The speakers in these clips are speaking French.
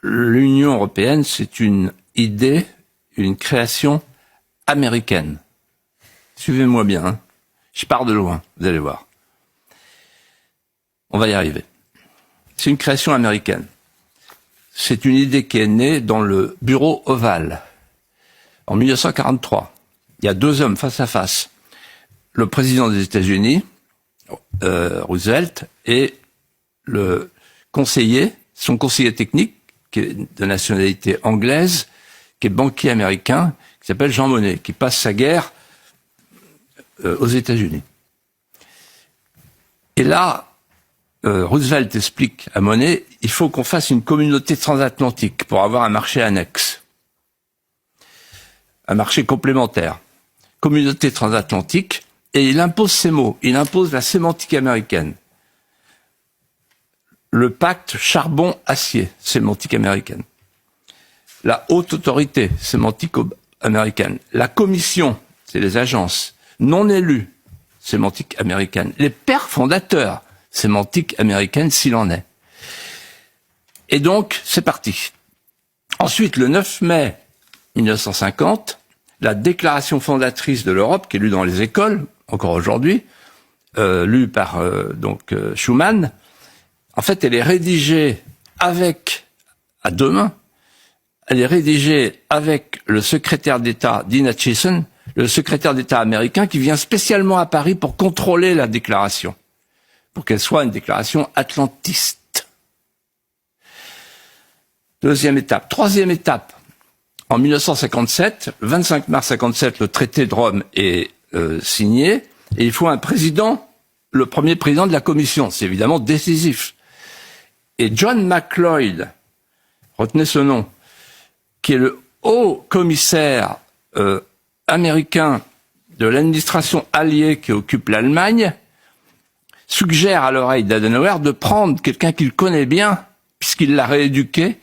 l'Union européenne, c'est une idée, une création américaine. Suivez-moi bien, hein. Je pars de loin, vous allez voir. On va y arriver. C'est une création américaine. C'est une idée qui est née dans le bureau ovale. En 1943, il y a deux hommes face à face. Le président des États-Unis, Roosevelt, et le conseiller, son conseiller technique, qui est de nationalité anglaise, qui est banquier américain, qui s'appelle Jean Monnet, qui passe sa guerre aux États-Unis. Et là, Roosevelt explique à Monnet, il faut qu'on fasse une communauté transatlantique pour avoir un marché annexe. Un marché complémentaire. Communauté transatlantique, et il impose ces mots, il impose la sémantique américaine. Le pacte charbon-acier, sémantique américaine. La haute autorité, sémantique américaine. La commission, c'est les agences, non élues, sémantique américaine. Les pères fondateurs, sémantique américaine s'il en est. Et donc, c'est parti. Ensuite, le 9 mai 1950, la déclaration fondatrice de l'Europe, qui est lue dans les écoles, encore aujourd'hui, lue par Schuman, en fait, elle est rédigée à deux mains, elle est rédigée avec le secrétaire d'État Dean Acheson, le secrétaire d'État américain qui vient spécialement à Paris pour contrôler la déclaration, pour qu'elle soit une déclaration atlantiste. Deuxième étape. Troisième étape. En 1957, 25 mars 57, le traité de Rome est signé, et il faut un président, le premier président de la Commission. C'est évidemment décisif. Et John McLeod, retenez ce nom, qui est le haut commissaire américain de l'administration alliée qui occupe l'Allemagne, suggère à l'oreille d'Adenauer de prendre quelqu'un qu'il connaît bien, puisqu'il l'a rééduqué,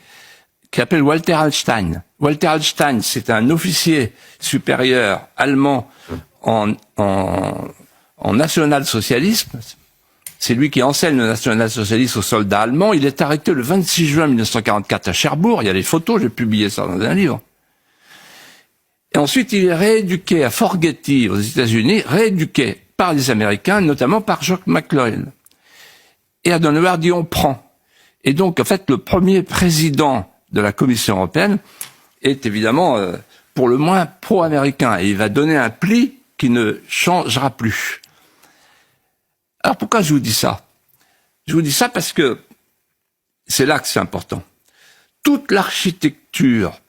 qui s'appelle Walter Hallstein. Walter Hallstein, c'est un officier supérieur allemand en national-socialisme. C'est lui qui enseigne le national-socialisme aux soldats allemands. Il est arrêté le 26 juin 1944 à Cherbourg. Il y a les photos, j'ai publié ça dans un livre. Et ensuite, il est rééduqué à Fort Getty, aux États-Unis, rééduqué par les Américains, notamment par John McLeod. Et Adenauer dit on prend. Et donc, en fait, le premier président de la Commission européenne est évidemment, pour le moins, pro-américain. Et il va donner un pli qui ne changera plus. Alors pourquoi je vous dis ça? Je vous dis ça parce que c'est là que c'est important. Toute l'architecture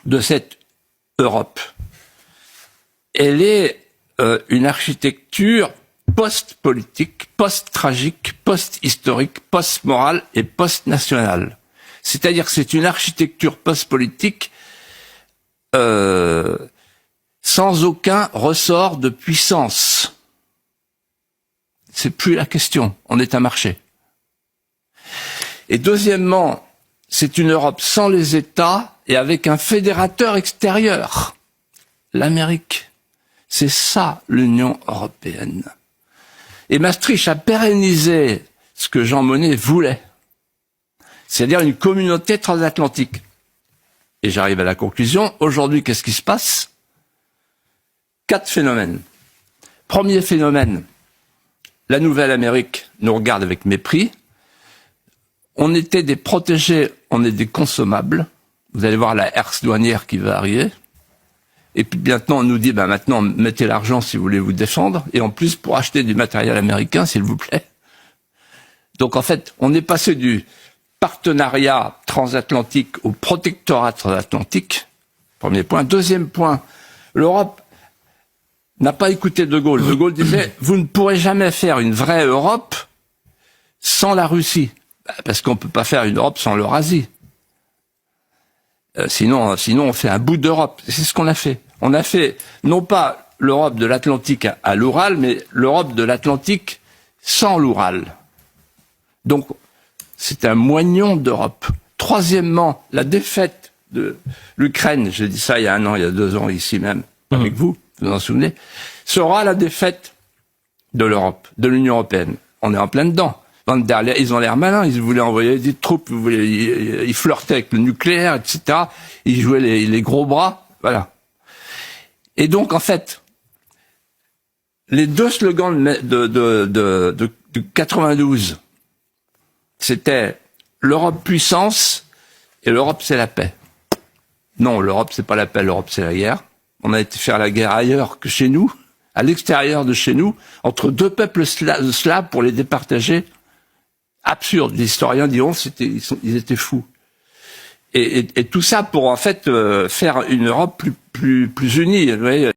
de cette Europe, elle est une architecture post-politique, post-tragique, post-historique, post-morale et post-nationale. C'est-à-dire que c'est une architecture post-politique sans aucun ressort de puissance. C'est plus la question, on est un marché. Et deuxièmement, c'est une Europe sans les États et avec un fédérateur extérieur, l'Amérique. C'est ça l'Union européenne. Et Maastricht a pérennisé ce que Jean Monnet voulait, c'est-à-dire une communauté transatlantique. Et j'arrive à la conclusion, aujourd'hui, qu'est-ce qui se passe? 4 phénomènes. Premier phénomène, la Nouvelle-Amérique nous regarde avec mépris. On était des protégés, on est des consommables. Vous allez voir la herse douanière qui va arriver. Et puis maintenant, on nous dit, maintenant, mettez l'argent si vous voulez vous défendre. Et en plus, pour acheter du matériel américain, s'il vous plaît. Donc en fait, on est passé du partenariat transatlantique au protectorat transatlantique. Premier point. Deuxième point, l'Europe n'a pas écouté De Gaulle. De Gaulle disait, vous ne pourrez jamais faire une vraie Europe sans la Russie. Parce qu'on ne peut pas faire une Europe sans l'Eurasie. Sinon, on fait un bout d'Europe. C'est ce qu'on a fait. On a fait, non pas l'Europe de l'Atlantique à l'Oural, mais l'Europe de l'Atlantique sans l'Oural. Donc, c'est un moignon d'Europe. Troisièmement, la défaite de l'Ukraine, j'ai dit ça il y a 1 an, il y a 2 ans, ici même, avec vous en souvenez, sera la défaite de l'Europe, de l'Union européenne. On est en plein dedans. Van der Leyen, ils ont l'air malins, ils voulaient envoyer des troupes, ils flirtaient avec le nucléaire, etc. Ils jouaient les gros bras, voilà. Et donc, en fait, les deux slogans de 92, c'était l'Europe puissance et l'Europe c'est la paix. Non, l'Europe c'est pas la paix, l'Europe c'est la guerre. On a été faire la guerre ailleurs que chez nous, à l'extérieur de chez nous, entre deux peuples slaves pour les départager. Absurde. Les historiens diront ils étaient fous. Et tout ça pour en fait faire une Europe plus unie. Vous voyez.